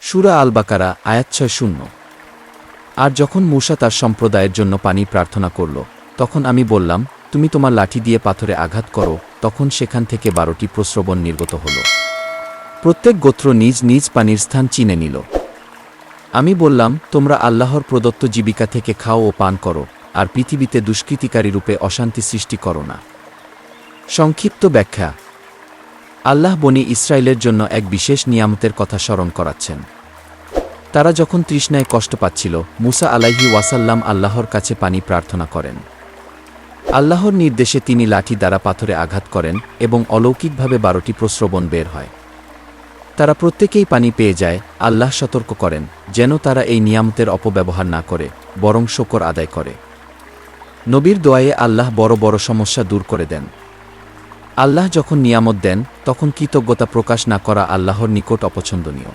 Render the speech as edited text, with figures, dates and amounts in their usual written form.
সূরা আল বাকারা আয়াত ৬০। আর যখন মূসা তার সম্প্রদায়ের জন্য পানি প্রার্থনা করল, তখন আমি বললাম, তুমি তোমার লাঠি দিয়ে পাথরে আঘাত করো। তখন সেখান থেকে 12টি প্রস্রবণ নির্গত হল। প্রত্যেক গোত্র নিজ নিজ পানির স্থান চিনে নিল। আমি বললাম, তোমরা আল্লাহর প্রদত্ত জীবিকা থেকে খাও ও পান করো, আর পৃথিবীতে দুষ্কৃতিকারী রূপে অশান্তি সৃষ্টি করো না। সংক্ষিপ্ত ব্যাখ্যা। আল্লাহ বনী ইসরায়েলের জন্য এক বিশেষ নিয়ামতের কথা স্মরণ করাচ্ছেন। তারা যখন তৃষ্ণায় কষ্ট পাচ্ছিল, মূসা আলাইহি ওয়াসাল্লাম আল্লাহর কাছে পানি প্রার্থনা করেন। আল্লাহর নির্দেশে তিনি লাঠি দ্বারা পাথরে আঘাত করেন এবং অলৌকিকভাবে 12টি প্রস্রবণ বের হয়। তারা প্রত্যেকেই পানি পেয়ে যায়। আল্লাহ সতর্ক করেন যেন তারা এই নিয়ামতের অপব্যবহার না করে, বরং শুকর আদায় করে। নবীর দোয়ায়ে আল্লাহ বড় বড় সমস্যা দূর করে দেন। আল্লাহ যখন নিয়ামত দেন, তখন কৃতজ্ঞতা প্রকাশ না করা আল্লাহর নিকট অপছন্দনীয়।